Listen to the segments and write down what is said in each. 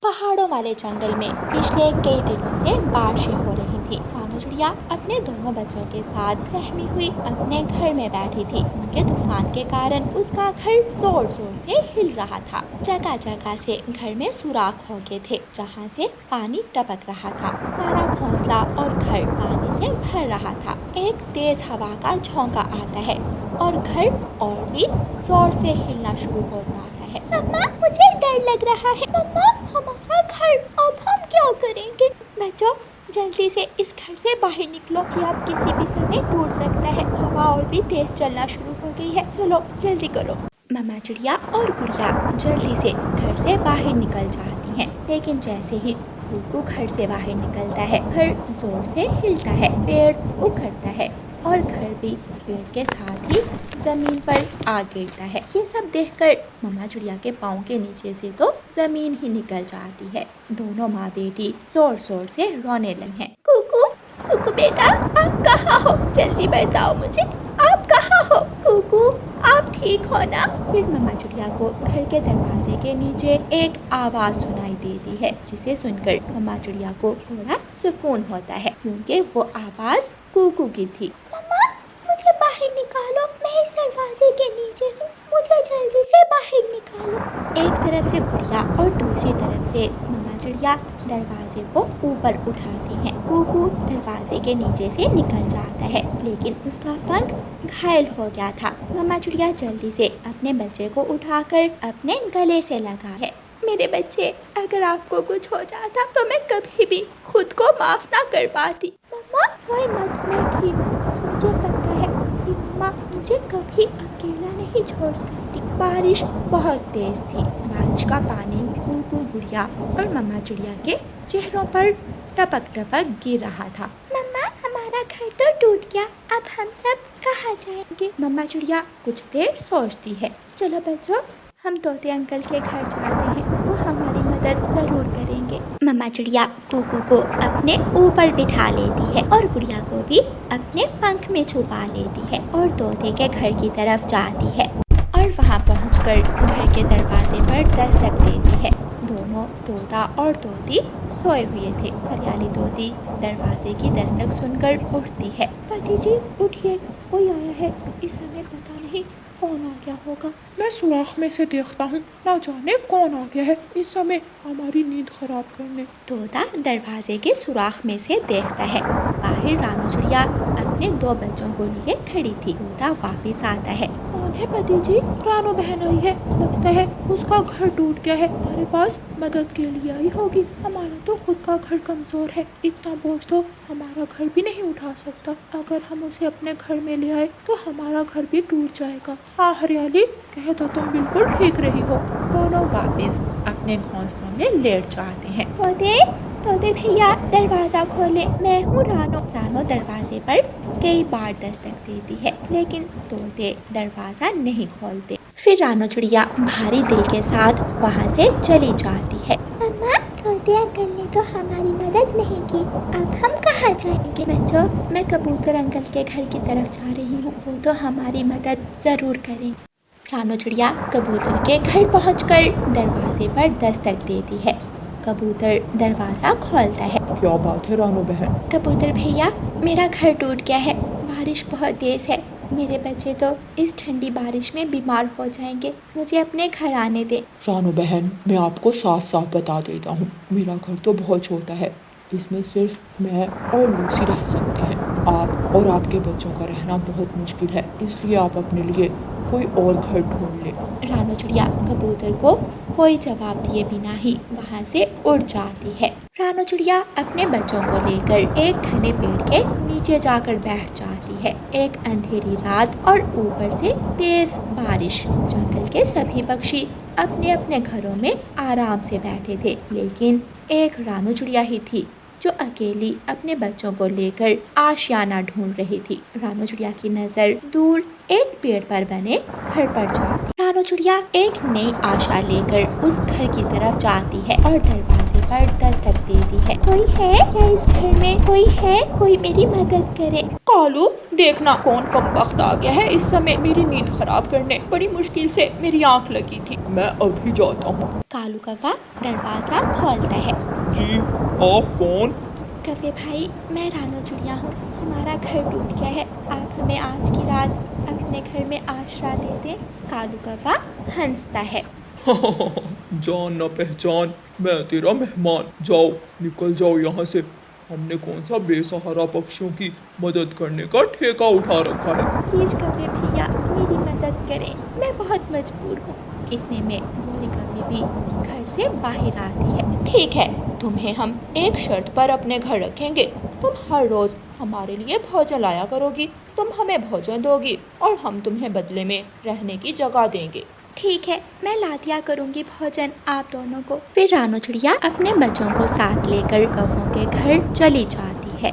पहाड़ों वाले जंगल में पिछले कई दिनों से बारिशें हो रही थी। रानू चिड़िया अपने दोनों बच्चों के साथ सहमी हुई अपने घर में बैठी थी। उनके तूफान के कारण उसका घर जोर जोर से हिल रहा था। जगह जगह से घर में सुराख हो गए थे जहाँ से पानी टपक रहा था। सारा घोंसला और घर पानी से भर रहा था। एक तेज हवा का झोंका आता है और घर और भी जोर से हिलना शुरू हो जाता है। मम्मा, मुझे डर लग रहा है। मम्मा, हमारा घर, अब हम क्या करेंगे? बच्चों, जल्दी से इस घर से बाहर निकलो कि अब किसी भी समय टूट सकता है। हवा और भी तेज चलना शुरू हो गई है। चलो जल्दी करो। मम्मा चिड़िया और गुड़िया जल्दी से घर से बाहर निकल जाती हैं, लेकिन जैसे ही कुकू घर से बाहर निकलता है, घर जोर से हिलता है, पेड़ उखड़ता है और घर भी पेड़ के साथ ही जमीन पर आ गिरता है। ये सब देखकर मम्मा चिड़िया के पाँव के नीचे से तो जमीन ही निकल जाती है। दोनों माँ बेटी जोर जोर से रोने लगी हैं। कुकू, कुकू बेटा, आप कहाँ हो? जल्दी बताओ मुझे, आप कहाँ हो? कुकू, आप ठीक हो ना? फिर मम्मा चिड़िया को घर के दरवाजे के नीचे एक आवाज सुनाई देती है, जिसे सुनकर मम्मा चिड़िया को थोड़ा सुकून होता है, क्योंकि वो आवाज कुकू की थी। मम्मा, मुझे बाहर निकालो, मैं इस दरवाजे के नीचे हूँ, मुझे जल्दी से बाहर निकालो। एक तरफ से गुड़िया और दूसरी तरफ से मम्मा चिड़िया दरवाजे को ऊपर उठाती हैं। कुकू दरवाजे के नीचे से निकल जाता है, लेकिन उसका पंख घायल हो गया था। मम्मा चिड़िया जल्दी से अपने बच्चे को उठाकर अपने गले से लगा है। मेरे बच्चे, अगर आपको कुछ हो जाता तो मैं कभी भी खुद को माफ ना कर पाती। मम्मा, रोए मत, मैं ठीक हूँ। मुझे पता है कि मम्मा मुझे कभी अकेला नहीं छोड़ सकती। बारिश बहुत तेज थी। बारिश का पानी कुकू, गुड़िया और मम्मा चिड़िया के चेहरों पर टपक टपक गिर रहा था। मम्मा, हमारा घर तो टूट गया, अब हम सब कहाँ जाएंगे? मम्मा चिड़िया कुछ देर सोचती है। चलो बच्चों, हम तोते अंकल के घर जाते हैं, वो हमारी मदद जरूर करेंगे। मम्मा चिड़िया कुकू को अपने ऊपर बिठा लेती है और गुड़िया को भी अपने पंख में छुपा लेती है और तोते के घर की तरफ जाती है और वहाँ पहुंचकर घर के दरवाजे पर दस्तक देती है। दोनों तोता और तोती सोए हुए थे। हरियाली तोती दरवाजे की दस्तक सुनकर उठती है। पति जी, उठिए, कोई आया है। इस समय पता नहीं कौन आ गया होगा। मैं सुराख में से देखता हूँ, ना जाने कौन आ गया है इस समय हमारी नींद खराब करने। तोता दरवाजे के सुराख में से देखता है। बाहर रानू चिड़िया अपने दो बच्चों को लिए खड़ी थी। तोता वापिस आता है। कौन है पति जी? रानू बहन आई है, लगता है उसका घर टूट गया है, हमारे पास मदद के लिए आई होगी। हमारा तो खुद का घर कमजोर है, इतना बोझ तो हमारा घर भी नहीं उठा सकता। अगर हम उसे अपने घर में ले आए तो हमारा घर भी टूट जाएगा। हाँ हरियाली, कहे तो तुम बिल्कुल ठीक रही हो। दोनों वापिस अपने घोंसलों में लेट जाते हैं। तोते भैया, दरवाजा खोले, मैं हूँ रानो। रानो दरवाजे पर कई बार दस्तक देती है, लेकिन तोते दरवाजा नहीं खोलते। फिर रानो चिड़िया भारी दिल के साथ वहाँ से चली जाती है। मम्मा, तोते अंकल ने तो हमारी मदद नहीं की, अब हम कहाँ जाएंगे? बच्चों, मैं कबूतर अंकल के घर की तरफ जा रही हूँ, वो तो हमारी मदद जरूर करेंगे। रानो चिड़िया कबूतर के घर पहुंचकर दरवाजे पर दस्तक देती है। कबूतर दरवाज़ा खोलता है। क्या बात है रानू बहन? कबूतर भैया, मेरा घर टूट गया है, बारिश बहुत तेज है, मेरे बच्चे तो इस ठंडी बारिश में बीमार हो जाएंगे, मुझे अपने घर आने दें। रानू बहन, मैं आपको साफ साफ बता देता हूँ, मेरा घर तो बहुत छोटा है, इसमें सिर्फ मैं और लूसी रह सकते हैं। आप और आपके बच्चों का रहना बहुत मुश्किल है, इसलिए आप अपने लिए कोई और घर ढूंढ लें। रानू चिड़िया कबूतर को कोई जवाब दिए बिना ही वहाँ से उड़ जाती है। रानू चिड़िया अपने बच्चों को लेकर एक घने पेड़ के नीचे जाकर बैठ जाती है। एक अंधेरी रात और ऊपर से तेज बारिश। जंगल के सभी पक्षी अपने अपने घरों में आराम से बैठे थे, लेकिन एक रानू चिड़िया ही थी जो अकेली अपने बच्चों को लेकर आशियाना ढूंढ रही थी। रानू चिड़िया की नजर दूर एक पेड़ पर बने घर पर जाती। रानू चिड़िया एक नई आशा लेकर उस घर की तरफ जाती है और दरवाजे पर दस्तक देती है। कोई है क्या इस घर में? कोई है? कोई मेरी मदद करे। कालू, देखना कौन कमबख्त आ गया है इस समय मेरी नींद खराब करने। बड़ी मुश्किल से मेरी आंख लगी थी। मैं अभी जाता हूँ। कालू कौवा दरवाजा खोलता है। जी, आप कौन? कौवे भाई, मैं रानो चिड़िया हूँ। हमारा घर टूट गया है, आप हमें आज की रात अपने घर में आश्रय दे दें। कालू कौवा हंसता है। जान न पहचान, मैं तेरा मेहमान। जाओ, निकल जाओ यहाँ से। हमने कौन सा बेसहारा पक्षियों की मदद करने का ठेका उठा रखा है। प्लीज कौवे भैया, मेरी मदद करें, मैं बहुत मजबूर हूँ। इतने में गोरी कौवे भी घर से बाहर आती है। ठीक है, तुम्हें हम एक शर्त पर अपने घर रखेंगे। तुम हर रोज हमारे लिए भोजन लाया करोगी। तुम हमें भोजन दोगी और हम तुम्हें बदले में रहने की जगह देंगे। ठीक है, मैं ला दिया करूंगी भोजन आप दोनों को। फिर रानो चिड़िया अपने बच्चों को साथ लेकर कौवों के घर चली जाती है।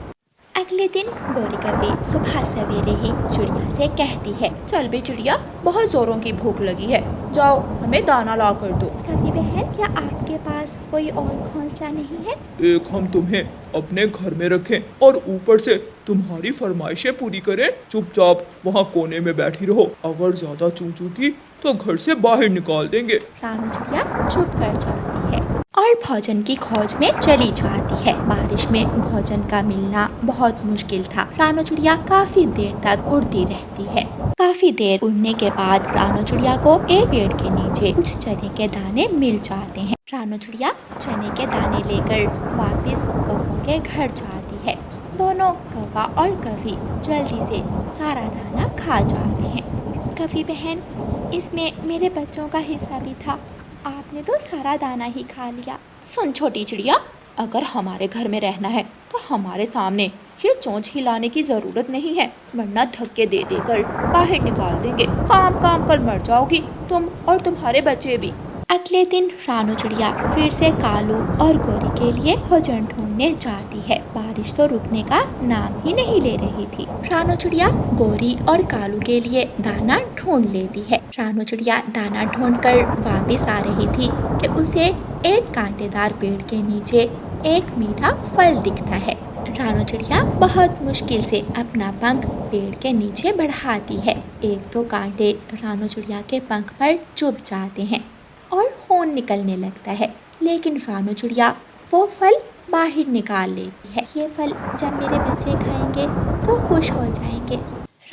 अगले दिन गोरी कौवी सुबह सवेरे ही चिड़िया से कहती है, चल बे चिड़िया, बहुत जोरों की भूख लगी है, जाओ हमें दाना ला कर दो। कौवी बहन, क्या आपके पास कोई और घोंसला नहीं है? एक हम तुम्हें अपने घर में रखें और ऊपर से तुम्हारी फरमाइशें पूरी करें। चुपचाप वहाँ कोने में बैठी रहो। अगर ज्यादा चू चू की तो घर से बाहर निकाल देंगे। रानो चिड़िया चुप कर जाती है और भोजन की खोज में चली जाती है। बारिश में भोजन का मिलना बहुत मुश्किल था। रानो चिड़िया काफी देर तक उड़ती रहती है। काफी देर उड़ने के बाद रानो चिड़िया को एक पेड़ के नीचे कुछ चने के दाने मिल जाते हैं। रानो चिड़िया चने के दाने लेकर वापस कौवों के घर जाती है। दोनों कौवा और कौवी जल्दी से सारा दाना खा जाते हैं। कौवी बहन, इसमें मेरे बच्चों का हिस्सा भी था, आपने तो सारा दाना ही खा लिया। सुन छोटी चिड़िया, अगर हमारे घर में रहना है तो हमारे सामने ये चोंच हिलाने की जरूरत नहीं है, वरना धक्के दे देकर बाहर निकाल देंगे। काम काम कर मर जाओगी तुम और तुम्हारे बच्चे भी। अगले दिन रानो चिड़िया फिर से कालू और गोरी के लिए भोजन ढूंढने जाती है। बारिश तो रुकने का नाम ही नहीं ले रही थी। रानो चिड़िया गोरी और कालू के लिए दाना ढूंढ लेती है। रानो चिड़िया दाना ढूंढकर वापस आ रही थी कि उसे एक कांटेदार पेड़ के नीचे एक मीठा फल दिखता है। रानो चिड़िया बहुत मुश्किल से अपना पंख पेड़ के नीचे बढ़ाती है। एक दो कांटे रानो चिड़िया के पंख पर चुभ जाते हैं और खून निकलने लगता है, लेकिन रानो चिड़िया वो फल बाहर निकाल लेती है। ये फल जब मेरे बच्चे खाएंगे तो खुश हो जाएंगे।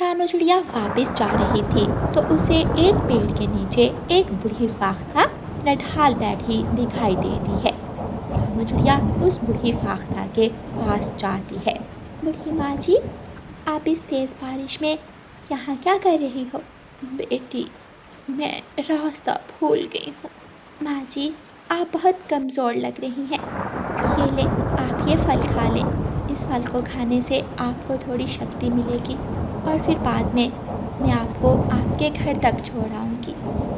रानो चिड़िया वापस जा रही थी तो उसे एक पेड़ के नीचे एक बूढ़ी फाख्ता नढाल बैठी दिखाई देती है। रानो चिड़िया उस बूढ़ी फाख्ता के पास जाती है। बूढ़ी माँ जी, आप इस तेज़ बारिश में यहाँ क्या कर रही हो? बेटी, मैं रास्ता भूल गई हूँ। माँ जी, आप बहुत कमज़ोर लग रही हैं। ये ले, आप ये फल खा लें। इस फल को खाने से आपको थोड़ी शक्ति मिलेगी और फिर बाद में मैं आपको आपके घर तक छोड़ आऊँगी।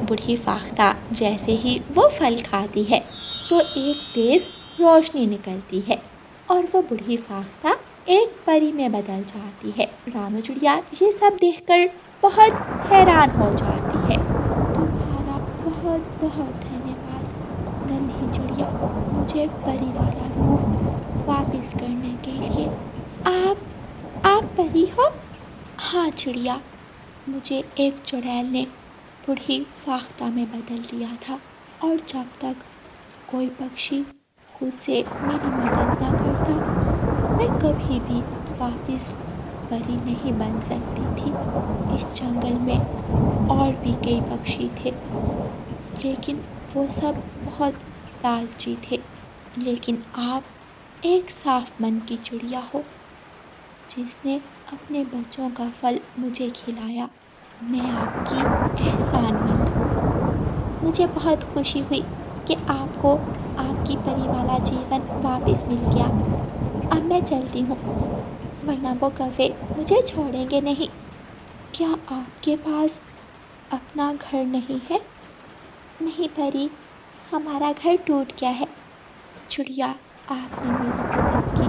बूढ़ी फाख्ता जैसे ही वो फल खाती है तो एक तेज़ रोशनी निकलती है और वो बूढ़ी फाख्ता एक परी में बदल जाती है। रानो चिड़िया ये सब देखकर बहुत हैरान हो जाती है। तुम्हारा बहुत बहुत धन्यवाद नन्ही चिड़िया, मुझे परी वाला रूप वापस करने के लिए। आप परी हो? हाँ चिड़िया, मुझे एक चुड़ैल ने बूढ़ी फाख्ता में बदल दिया था और जब तक कोई पक्षी खुद से मेरी मदद ना करता मैं कभी भी वापस परी नहीं बन सकती थी। इस जंगल में और भी कई पक्षी थे, लेकिन वो सब बहुत लालची थे। लेकिन आप एक साफ मन की चिड़िया हो जिसने अपने बच्चों का फल मुझे खिलाया। मैं आपकी एहसानमंद हूँ। मुझे बहुत खुशी हुई कि आपको आपकी परी वाला जीवन वापस मिल गया। अब मैं चलती हूँ, वरना वो कौवे मुझे छोड़ेंगे नहीं। क्या आपके पास अपना घर नहीं है? नहीं परी, हमारा घर टूट गया है। चिड़िया, आपने मेरी मदद की,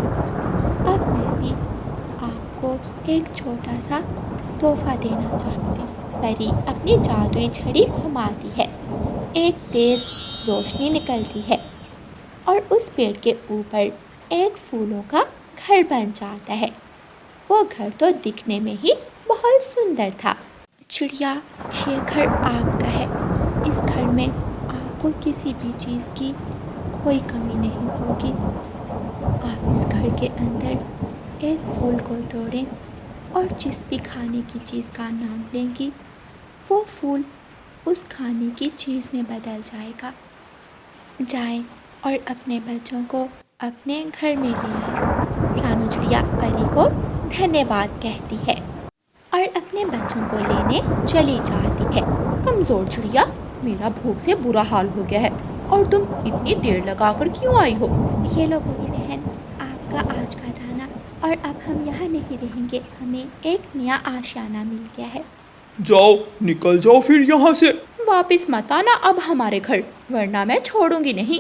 अब मैं भी आपको एक छोटा सा तोहफा देना चाहती हूँ। परी अपनी जादुई छड़ी घुमाती है, एक तेज रोशनी निकलती है और उस पेड़ के ऊपर एक फूलों का घर बन जाता है। वो घर तो दिखने में ही बहुत सुंदर था। चिड़िया, ये घर आपका है। इस घर में आपको किसी भी चीज़ की कोई कमी नहीं होगी। आप इस घर के अंदर एक फूल को तोड़ें और जिस भी खाने की चीज़ का नाम लेंगी वो फूल उस खाने की चीज़ में बदल जाएगा। जाएं और अपने बच्चों को अपने घर में ले आएं। रानू चिड़िया परी को धन्यवाद कहती है और अपने बच्चों को लेने चली जाती है। कमजोर चिड़िया, मेरा भूख से बुरा हाल हो गया है और तुम इतनी देर लगाकर क्यों आई हो? ये लो गोरी बहन, आपका आज का दाना। और अब हम यहाँ नहीं रहेंगे, हमें एक नया आशियाना मिल गया है। जाओ, निकल जाओ फिर यहाँ से। वापिस मत आना अब हमारे घर, वरना मैं छोड़ूंगी नहीं।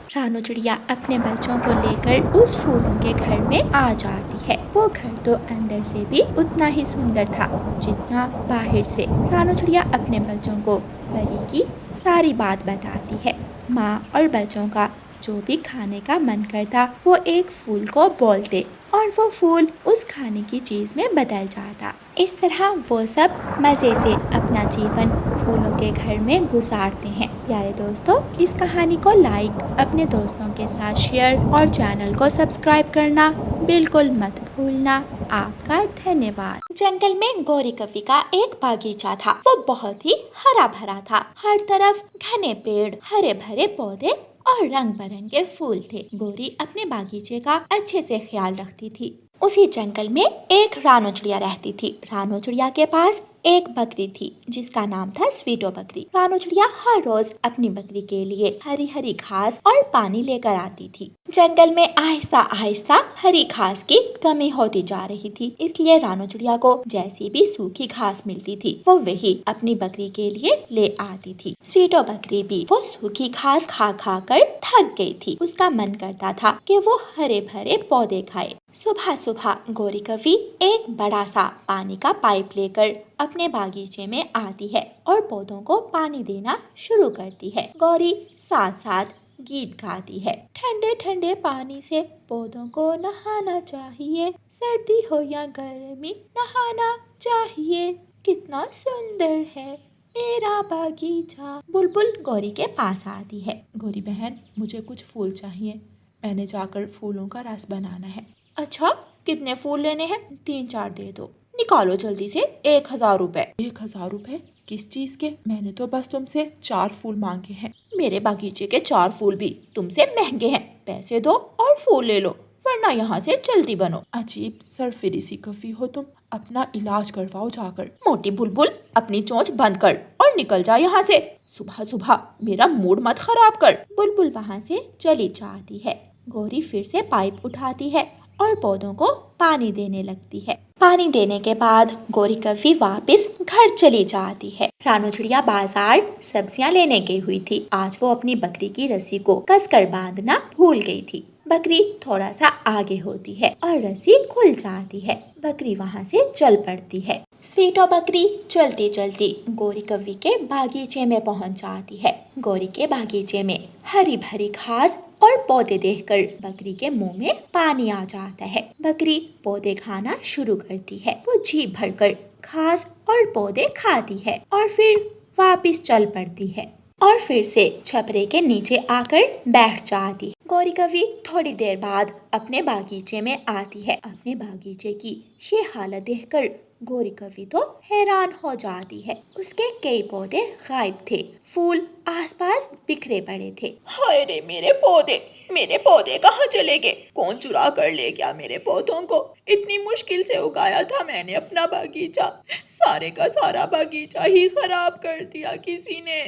रानू चिड़िया अपने बच्चों को लेकर उस फूलों के घर में आ जाती है। वो घर तो अंदर से भी उतना ही सुंदर था जितना बाहर से। रानू चिड़िया अपने बच्चों को परी की सारी बात बताती है। माँ और बच्चों का जो भी खाने का मन करता वो एक फूल को बोलते और वो फूल उस खाने की चीज़ में बदल जाता। इस तरह वो सब मज़े से अपना जीवन फूलों के घर में गुजारते हैं। प्यारे दोस्तों, इस कहानी को लाइक, अपने दोस्तों के साथ शेयर और चैनल को सब्सक्राइब करना बिल्कुल मत भूलना। आपका धन्यवाद। जंगल में गौरी कवि का एक बागीचा था। वो बहुत ही हरा भरा था। हर तरफ घने पेड़, हरे भरे पौधे और रंग बिरंगे फूल थे। गौरी अपने बागीचे का अच्छे से ख्याल रखती थी। उसी जंगल में एक रानू चिड़िया रहती थी। रानू चिड़िया के पास एक बकरी थी जिसका नाम था स्वीटो बकरी। रानू चिड़िया हर रोज अपनी बकरी के लिए हरी हरी घास और पानी लेकर आती थी। जंगल में आहिस्ता आहिस्ता हरी घास की कमी होती जा रही थी, इसलिए रानू चिड़िया को जैसी भी सूखी घास मिलती थी वो वही अपनी बकरी के लिए ले आती थी। स्वीटो बकरी भी वो सूखी घास खा खा कर थक गई थी। उसका मन करता था कि वो हरे भरे पौधे खाए। सुबह सुबह गौरी कवि एक बड़ा सा पानी का पाइप लेकर अपने बागीचे में आती है और पौधों को पानी देना शुरू करती है। गौरी साथ साथ गीत गाती है। ठंडे ठंडे पानी से पौधों को नहाना चाहिए, सर्दी हो या गर्मी नहाना चाहिए, कितना सुंदर है मेरा बागीचा। बुलबुल गौरी के पास आती है। गौरी बहन, मुझे कुछ फूल चाहिए, मैंने जाकर फूलों का रस बनाना है। अच्छा, कितने फूल लेने हैं? 3-4 दे दो। निकालो जल्दी से 1000 रुपए। 1000 रुपए? किस चीज के? मैंने तो बस तुमसे 4 फूल मांगे हैं। मेरे बागीचे के 4 फूल भी तुमसे महंगे हैं। पैसे दो और फूल ले लो, वरना यहाँ से जल्दी बनो। अजीब सरफिरी सी कवि हो तुम, अपना इलाज करवाओ जाकर। मोटी बुलबुल, अपनी चोंच बंद कर और निकल जा यहाँ से। सुबह सुबह मेरा मूड मत खराब कर। बुलबुल वहाँ से चली जाती है। गौरी फिर से पाइप उठाती है और पौधों को पानी देने लगती है। पानी देने के बाद गौरी कवि वापस घर चली जाती है। रानू चिड़िया बाजार सब्जियां लेने गई हुई थी। आज वो अपनी बकरी की रस्सी को कसकर बांधना भूल गई थी। बकरी थोड़ा सा आगे होती है और रस्सी खुल जाती है। बकरी वहाँ से चल पड़ती है। स्वीटो बकरी चलती चलती गौरी कवि के बागीचे में पहुँच जाती है। गौरी के बागीचे में हरी भरी घास और पौधे देखकर बकरी के मुंह में पानी आ जाता है। बकरी पौधे खाना शुरू करती है। वो जी भरकर घास और पौधे खाती है और फिर वापस चल पड़ती है और फिर से छपरे के नीचे आकर बैठ जाती है। गौरी कवि थोड़ी देर बाद अपने बागीचे में आती है। अपने बागीचे की ये हालत देखकर गौरी कवि तो हैरान हो जाती है। उसके कई पौधे गायब थे, फूल आसपास बिखरे पड़े थे। हाय रे मेरे पौधे कहाँ चले गए? कौन चुरा कर ले गया मेरे पौधों को? इतनी मुश्किल से उगाया था मैंने अपना बागीचा, सारे का सारा बागीचा ही खराब कर दिया किसी ने।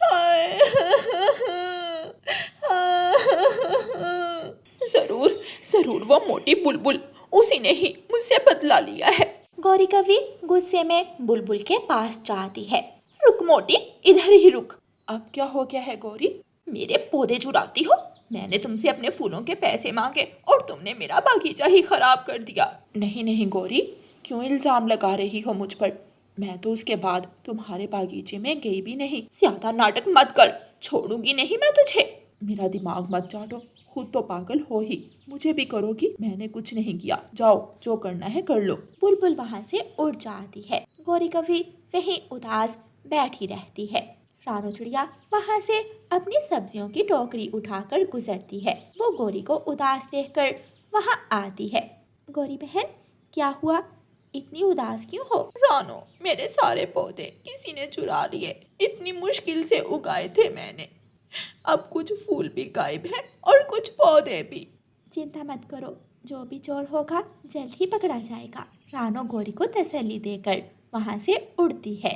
हाय जरूर वो मोटी बुलबुल, उसी ने ही मुझसे बदला लिया है। गौरी कवि गुस्से में बुलबुल के पास जाती है। रुक मोटी, इधर ही रुक। अब क्या हो गया है गौरी? मेरे पौधे चुराती हो? मैंने तुमसे अपने फूलों के पैसे मांगे और तुमने मेरा बागीचा ही खराब कर दिया। नहीं गौरी, क्यों इल्जाम लगा रही हो मुझ पर? मैं तो उसके बाद तुम्हारे बागीचे में गई भी नहीं। ज्यादा नाटक मत कर, छोड़ूंगी नहीं मैं तुझे। मेरा दिमाग मत चाटो, खुद तो पागल हो ही, मुझे भी करोगी? मैंने कुछ नहीं किया, जाओ जो करना है कर लो। बुलबुल वहाँ से उड़ जाती है। गौरी कवि वहीं उदास बैठी रहती है। रानू चिड़िया वहाँ से अपनी सब्जियों की टोकरी उठाकर गुजरती है। वो गौरी को उदास देखकर वहाँ आती है। गौरी बहन, क्या हुआ, इतनी उदास क्यों हो? रानो, मेरे सारे पौधे किसी ने चुरा लिए। इतनी मुश्किल से उगाए थे मैंने। अब कुछ फूल भी गायब हैं और कुछ पौधे भी। चिंता मत करो, जो भी चोर होगा जल्द ही पकड़ा जाएगा। रानो गौरी को तसल्ली देकर वहाँ से उड़ती है।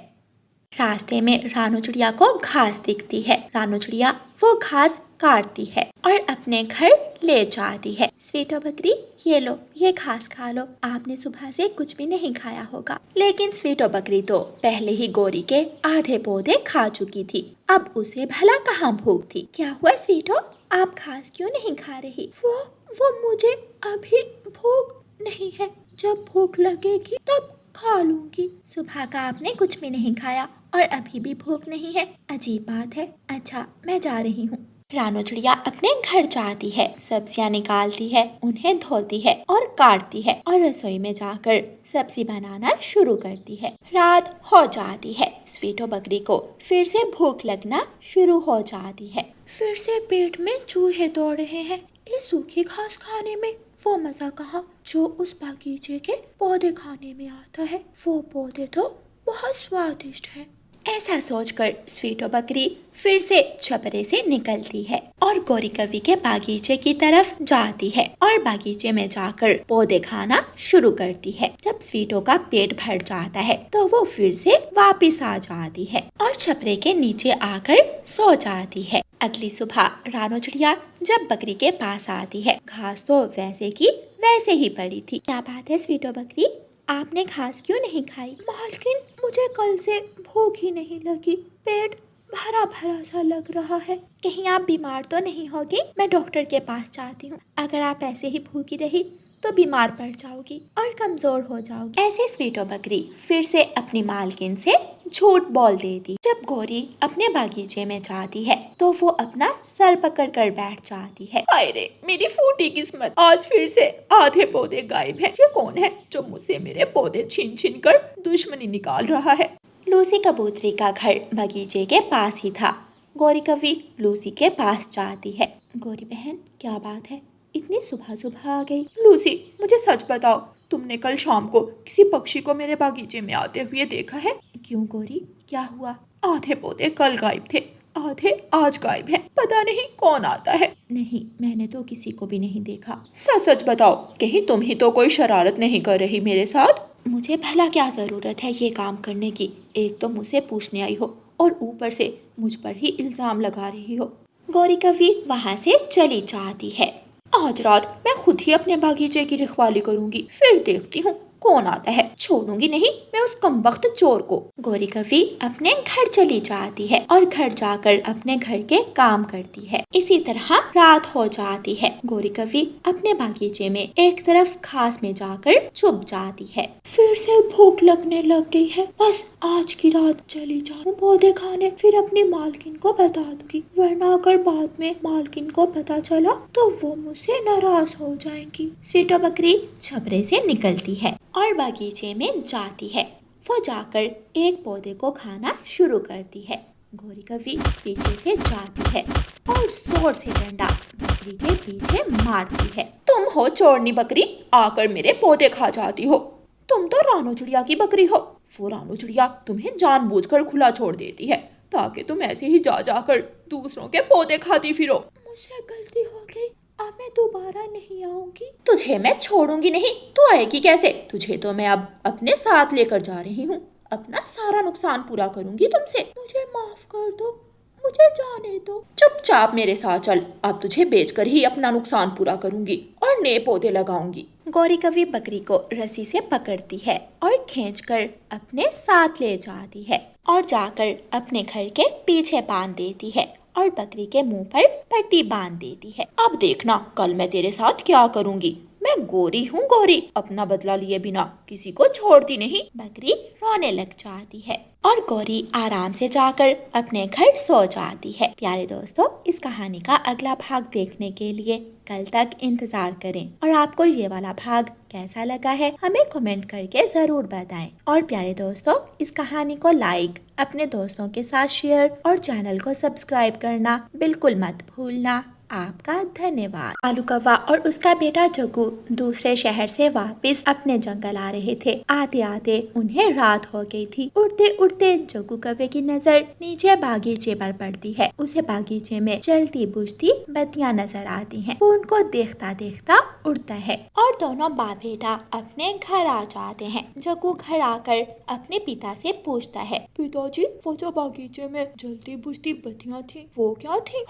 रास्ते में रानू चिड़िया को घास दिखती है। रानू चिड़िया वो घास काटती है और अपने घर ले जाती है। स्वीटो बकरी, ये लो, ये घास खा लो, आपने सुबह से कुछ भी नहीं खाया होगा। लेकिन स्वीटो बकरी तो पहले ही गौरी के आधे पौधे खा चुकी थी। अब उसे भला कहाँ भूख थी। क्या हुआ स्वीटो, आप घास क्यों नहीं खा रही? वो मुझे अभी भूख नहीं है, जब भूख लगेगी तब खा लूंगी। सुबह का आपने कुछ भी नहीं खाया और अभी भी भूख नहीं है, अजीब बात है। अच्छा, मैं जा रही हूँ। रानू चिड़िया अपने घर जाती है, सब्जियां निकालती है, उन्हें धोती है और काटती है और रसोई में जाकर सब्जी बनाना शुरू करती है। रात हो जाती है। स्वीटो बकरी को फिर से भूख लगना शुरू हो जाती है। फिर से पेट में चूहे दौड़ रहे हैं। इस सूखी घास खाने में वो मजा कहाँ जो उस बगीचे के पौधे खाने में आता है। वो पौधे तो बहुत स्वादिष्ट हैं। ऐसा सोचकर स्वीटो बकरी फिर से छपरे से निकलती है और गौरी कवि के बागीचे की तरफ जाती है और बागीचे में जाकर पौधे खाना शुरू करती है। जब स्वीटो का पेट भर जाता है तो वो फिर से वापस आ जाती है और छपरे के नीचे आकर सो जाती है। अगली सुबह रानू चिड़िया जब बकरी के पास आती है, घास तो वैसे की वैसे ही पड़ी थी। क्या बात है स्वीटो बकरी, आपने घास क्यों नहीं खाई? मालकिन, मुझे कल से भूख ही नहीं लगी, पेट भरा भरा सा लग रहा है। कहीं आप बीमार तो नहीं होगी? मैं डॉक्टर के पास जाती हूँ। अगर आप ऐसे ही भूखी रही तो बीमार पड़ जाओगी और कमजोर हो जाओगी। ऐसे स्वीटो बकरी फिर से अपनी मालकिन से झूठ बोल देती। जब गौरी अपने बागीचे में जाती है तो वो अपना सर पकड़ कर बैठ जाती है। हाय रे, मेरी फूटी किस्मत, आज फिर से आधे पौधे गायब हैं। ये कौन है जो मुझसे मेरे पौधे छीन छीन कर दुश्मनी निकाल रहा है? लूसी कबूतरी का घर बगीचे के पास ही था। गौरी कवि लूसी के पास जाती है। गौरी बहन, क्या बात है, इतनी सुबह सुबह आ गई? लूसी, मुझे सच बताओ, तुमने कल शाम को किसी पक्षी को मेरे बागीचे में आते हुए देखा है? क्यों गौरी, क्या हुआ? आधे पौधे कल गायब थे, आधे आज गायब हैं। पता नहीं कौन आता है। नहीं, मैंने तो किसी को भी नहीं देखा। सच सच बताओ, कहीं तुम ही तो कोई शरारत नहीं कर रही मेरे साथ? मुझे भला क्या जरूरत है ये काम करने की? एक तो मुझसे पूछने आई हो और ऊपर से मुझ पर ही इल्जाम लगा रही हो। गौरी कवि वहाँ से चली जाती है। आज रात मैं खुद ही अपने बागीचे की रखवाली करूंगी, फिर देखती हूँ कौन आता है। छोड़ूंगी नहीं मैं उस कमबख्त चोर को। गौरी कवि अपने घर चली जाती है और घर जाकर अपने घर के काम करती है। इसी तरह रात हो जाती है। गौरी कवि अपने बागीचे में एक तरफ घास में जाकर छुप जाती है। फिर से भूख लगने लग गई है, बस आज की रात चली जाऊं पौधे खाने, फिर अपनी मालकिन को बता दूंगी, वरना अगर बाद में मालकिन को पता चला तो वो मुझसे नाराज हो जाएंगी। स्वीटो बकरी छपरे से निकलती है और बागीचे में जाती है। वो जाकर एक पौधे को खाना शुरू करती है। गौरी कवि पीछे से जाती है और जोर से डंडा बकरी के पीछे मारती है। तुम हो चोरनी बकरी, आकर मेरे पौधे खा जाती हो। तुम तो रानू चिड़िया की बकरी हो। वो रानू चिड़िया तुम्हें जानबूझकर खुला छोड़ देती है ताकि तुम ऐसे ही जा जाकर दूसरों के पौधे खाती फिरो। मुझसे गलती हो गई, अब मैं दोबारा नहीं आऊंगी। तुझे मैं छोड़ूंगी नहीं। तू आएगी कैसे? तुझे तो मैं अब अपने साथ लेकर जा रही हूँ। अपना सारा नुकसान पूरा करूंगी तुमसे। मुझे माफ कर दो, मुझे जाने दो। चुपचाप मेरे साथ चल, अब तुझे बेचकर ही अपना नुकसान पूरा करूंगी और नए पौधे लगाऊंगी। गौरी कवि बकरी को रस्सी से पकड़ती है और खींचकर अपने साथ ले जाती है और जाकर अपने घर के पीछे बांध देती है और बकरी के मुंह पर पट्टी बांध देती है। अब देखना कल मैं तेरे साथ क्या करूंगी। मैं गोरी हूँ गोरी, अपना बदला लिए बिना किसी को छोड़ती नहीं। बकरी रोने लग जाती है और गौरी आराम से जाकर अपने घर सो जाती है। प्यारे दोस्तों, इस कहानी का अगला भाग देखने के लिए कल तक इंतजार करें और आपको ये वाला भाग कैसा लगा है हमें कमेंट करके जरूर बताएं। और प्यारे दोस्तों, इस कहानी को लाइक, अपने दोस्तों के साथ शेयर और चैनल को सब्सक्राइब करना बिल्कुल मत भूलना। आपका धन्यवाद। कालू कौवा और उसका बेटा जग्गू दूसरे शहर से वापस अपने जंगल आ रहे थे। आते आते उन्हें रात हो गई थी। उड़ते उड़ते जग्गू कौवे की नजर नीचे बागीचे पर पड़ती है। उसे बागीचे में जलती बुझती बत्तियां नजर आती हैं। वो उनको देखता देखता उड़ता है और दोनों बाप बेटा अपने घर आ जाते हैं। जग्गू घर आकर अपने पिता से पूछता है, पिताजी, वो जो बागीचे में जलती बुझती बत्तियां थी वो क्या थी?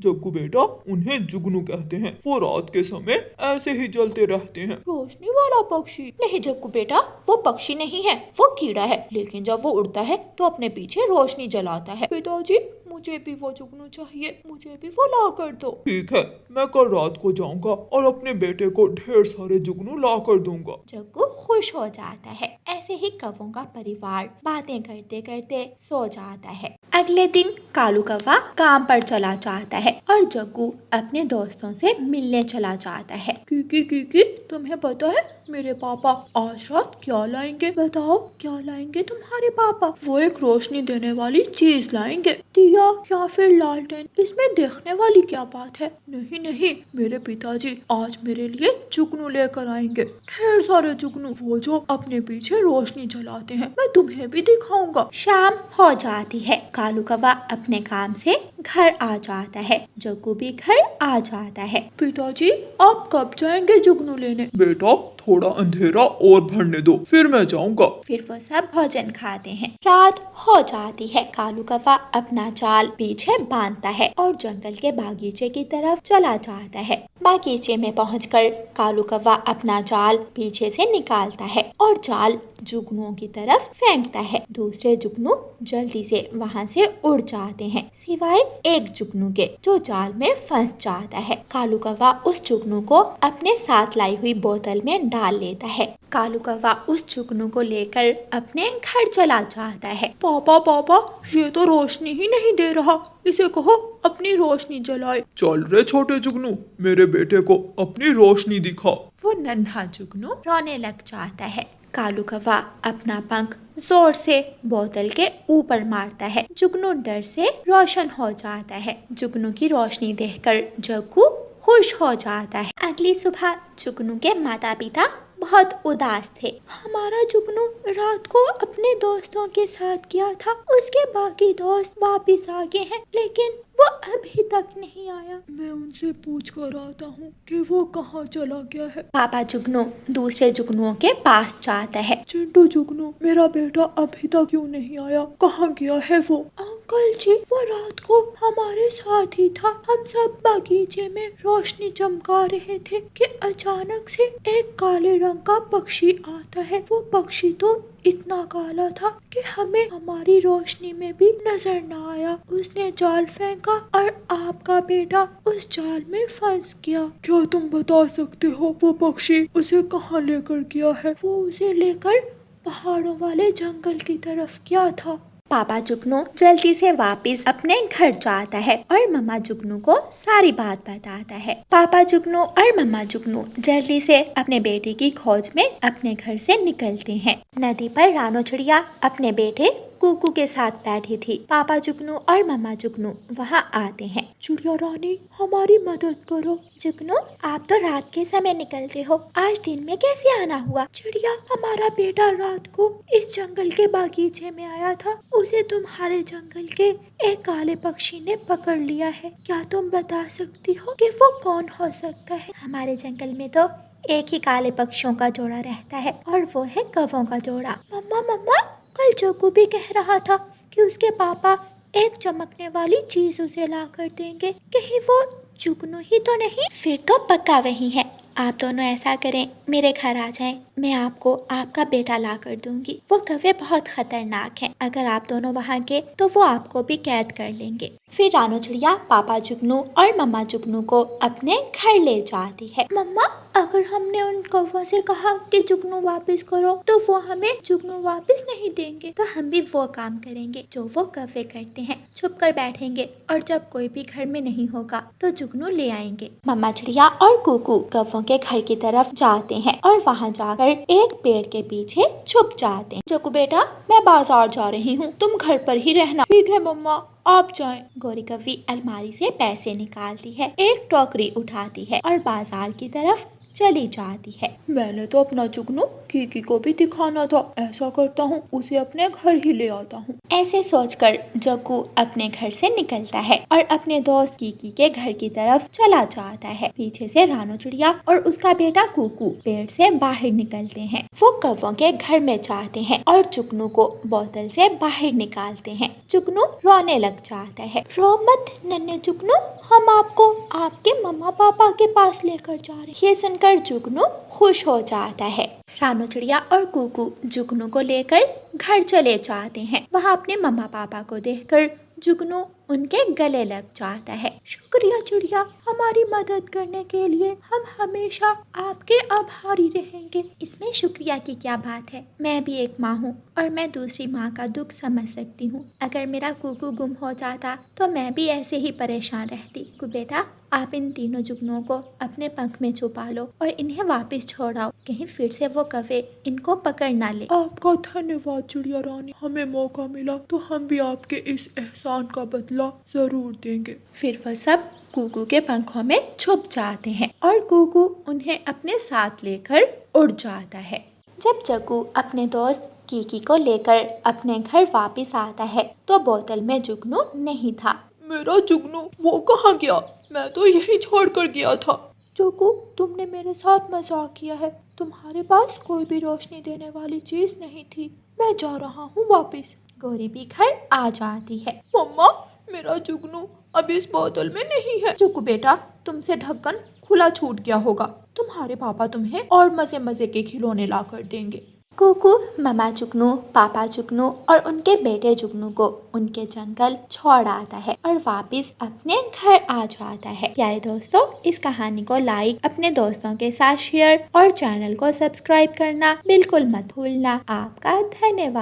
जग्गू बेटा, उन्हें जुगनू कहते हैं। वो रात के समय ऐसे ही जलते रहते हैं। रोशनी वाला पक्षी? नहीं जग्गू बेटा, वो पक्षी नहीं है, वो कीड़ा है, लेकिन जब वो उड़ता है तो अपने पीछे रोशनी जलाता है। पिताजी, मुझे भी वो जुगनू चाहिए, मुझे भी वो ला कर दो। ठीक है, मैं कल रात को जाऊंगा और अपने बेटे को ढेर सारे जुगनू ला कर दूंगा। जग्गू खुश हो जाता है। ऐसे ही कौवों का परिवार बातें करते करते सो जाता है। अगले दिन कालू कौवा काम पर चला जाता है और जग्गू अपने दोस्तों से मिलने चला जाता है। कीकी, तुम्हें पता है मेरे पापा आज रात क्या लाएंगे? बताओ, क्या लाएंगे तुम्हारे पापा? वो एक रोशनी देने वाली चीज लाएंगे। दिया या फिर लालटेन, इसमें देखने वाली क्या बात है? नहीं नहीं, मेरे पिताजी आज मेरे लिए जुगनू लेकर आएंगे, ढेर सारे जुगनू, वो जो अपने पीछे रोशनी जलाते हैं। मैं तुम्हें भी दिखाऊंगा। शाम हो जाती है। कालू कौवा अपने काम से घर आ जाता है। जग्गू भी घर आ जाता है। पिताजी, आप कब जाएंगे जुगनू लेने? बेटा, थोड़ा अंधेरा और भरने दो, फिर मैं जाऊंगा। फिर वो सब भोजन खाते हैं। रात हो जाती है। कालू कौवा अपना जाल पीछे बांधता है और जंगल के बागीचे की तरफ चला जाता है। बागीचे में पहुंचकर कालू कौवा अपना जाल पीछे से निकालता है और जाल जुगनुओं की तरफ फेंकता है। दूसरे जुगनू जल्दी से वहां से उड़ जाते हैं, सिवाय एक जुगनू के जो जाल में फंस जाता है। कालू कौवा उस जुगनू को अपने साथ लाई हुई बोतल में डाल लेता है। कालू कौवा उस जुगनू को लेकर अपने घर चला जाता है। पापा, ये तो रोशनी ही नहीं दे रहा, इसे कहो अपनी रोशनी जलाए। चल रे छोटे जुगनू, मेरे बेटे को अपनी रोशनी दिखा। वो नन्हा जुगनू रोने लग जाता है। कालू कौवा अपना पंख जोर से बोतल के ऊपर मारता है। जुगनू डर से रोशन हो जाता है। जुगनू की रोशनी देखकर जग्गू खुश हो जाता है। अगली सुबह जुगनू के माता पिता बहुत उदास थे। हमारा जुगनू रात को अपने दोस्तों के साथ गया था, उसके बाकी दोस्त वापस आ गए हैं, लेकिन वो अभी तक नहीं आया। मैं उनसे पूछ कर आता हूँ कि वो कहाँ चला गया है। पापा जुगनू दूसरे जुगनुओं के पास जाता है। चिंटू जुगनू, मेरा बेटा अभी तक क्यों नहीं आया? कहाँ गया है वो? अंकल जी, वो रात को हमारे साथ ही था। हम सब बागीचे में रोशनी चमका रहे थे कि अचानक से एक काले रंग का पक्षी आता है। वो पक्षी तो इतना काला था कि हमें हमारी रोशनी में भी नजर न आया। उसने जाल फेंका और आपका बेटा उस जाल में फंस गया। क्या तुम बता सकते हो वो पक्षी उसे कहाँ लेकर गया है? वो उसे लेकर पहाड़ों वाले जंगल की तरफ गया था। पापा जुगनू जल्दी से वापस अपने घर जाता है और मम्मा जुगनू को सारी बात बताता है। पापा जुगनू और मम्मा जुगनू जल्दी से अपने बेटे की खोज में अपने घर से निकलते हैं। नदी पर रानो चिड़िया अपने बेटे कुकू के साथ बैठी थी। पापा जुगनू और मम्मा जुगनू वहाँ आते हैं। चिड़िया रानी, हमारी मदद करो। जुगनू, आप तो रात के समय निकलते हो, आज दिन में कैसे आना हुआ? चिड़िया, हमारा बेटा रात को इस जंगल के बागीचे में आया था। उसे तुम्हारे जंगल के एक काले पक्षी ने पकड़ लिया है। क्या तुम बता सकती हो कि वो कौन हो सकता है? हमारे जंगल में तो एक ही काले पक्षियों का जोड़ा रहता है और वो है कौवों का जोड़ा। मम्मा, कल जग्गू भी कह रहा था कि उसके पापा एक चमकने वाली चीज उसे ला कर देंगे। कहीं वो जुगनू ही तो नहीं? फिर तो पक्का वही है। आप दोनों ऐसा करें, मेरे घर आ जाएं, मैं आपको आपका बेटा ला कर दूंगी। वो कौवे बहुत खतरनाक हैं, अगर आप दोनों वहाँ के तो वो आपको भी कैद कर लेंगे। फिर रानो चिड़िया पापा जुगनू और मम्मा जुगनू को अपने घर ले जाती है। मम्मा, अगर हमने उन कौवों से कहा कि जुगनू वापस करो तो वो हमें जुगनू वापस नहीं देंगे, तो हम भी वो काम करेंगे जो वो कौवे करते हैं, छुप कर बैठेंगे और जब कोई भी घर में नहीं होगा तो जुगनू ले आएंगे। मम्मा चिड़िया और कुकू कौवों के घर की तरफ जाते हैं और वहाँ जाकर एक पेड़ के पीछे छुप जाते हैं। जग्गू बेटा, मैं बाजार जा रही हूँ, तुम घर पर ही रहना। ठीक है मम्मा, आप जाएं। गौरी कौवी अलमारी से पैसे निकालती है, एक टोकरी उठाती है और बाजार की तरफ चली जाती है। मैंने तो अपना जुगनू कीकी को भी दिखाना था, ऐसा करता हूँ उसे अपने घर ही ले आता हूँ। ऐसे सोचकर जग्गू अपने घर से निकलता है और अपने दोस्त कीकी के घर की तरफ चला जाता है। पीछे से रानू चिड़िया और उसका बेटा कुकू पेड़ से बाहर निकलते हैं। वो कौवों के घर में जाते हैं और जुगनू को बोतल से बाहर निकालते हैं। जुगनू रोने लग जाता है। रो मत नन्हे जुगनू, हम आपको आपके मम्मा पापा के पास लेकर जा रहे हैं। ये सुनकर जुगनू खुश हो जाता है। रानू चिड़िया और कुकू जुगनू को लेकर घर चले जाते हैं। वहाँ अपने मम्मा पापा को देखकर जुगनू उनके गले लग जाता है। शुक्रिया चिड़िया, हमारी मदद करने के लिए हम हमेशा आपके आभारी रहेंगे। इसमें शुक्रिया की क्या बात है, मैं भी एक माँ हूँ और मैं दूसरी माँ का दुख समझ सकती हूँ। अगर मेरा कुकू गुम हो जाता तो मैं भी ऐसे ही परेशान रहती। कुकू बेटा, आप इन तीनों जुगनुओं को अपने पंख में छुपा लो और इन्हें वापस छोड़ाओ, कहीं फिर से वो कौवे इनको पकड़ ना ले। आपका धन्यवाद चिड़िया रानी, हमें मौका मिला तो हम भी आपके इस एहसान का बदला जरूर देंगे। फिर वह सब कुकू के पंखों में छुप जाते हैं और कुकू उन्हें अपने साथ लेकर उड़ जाता है। जब जग्गू अपने दोस्त कीकी को लेकर अपने घर वापस आता है तो बोतल में जुगनू नहीं था। मेरा जुगनू वो कहाँ गया? मैं तो यही छोड़ कर गया था। जग्गू, तुमने मेरे साथ मजाक किया है, तुम्हारे पास कोई भी रोशनी देने वाली चीज नहीं थी। मैं जा रहा हूँ वापस। गौरी भी घर आ जाती है। मम्मा, मेरा जुगनू अब इस बोतल में नहीं है। जुगनू बेटा, तुमसे ढक्कन खुला छूट गया होगा, तुम्हारे पापा तुम्हें और मजे मजे के खिलौने ला कर देंगे। कुकू मम्मा जुगनू, पापा जुगनू और उनके बेटे जुगनू को उनके जंगल छोड़ आता है और वापस अपने घर आ जाता है। प्यारे दोस्तों, इस कहानी को लाइक, अपने दोस्तों के साथ शेयर और चैनल को सब्सक्राइब करना बिल्कुल मत भूलना। आपका धन्यवाद।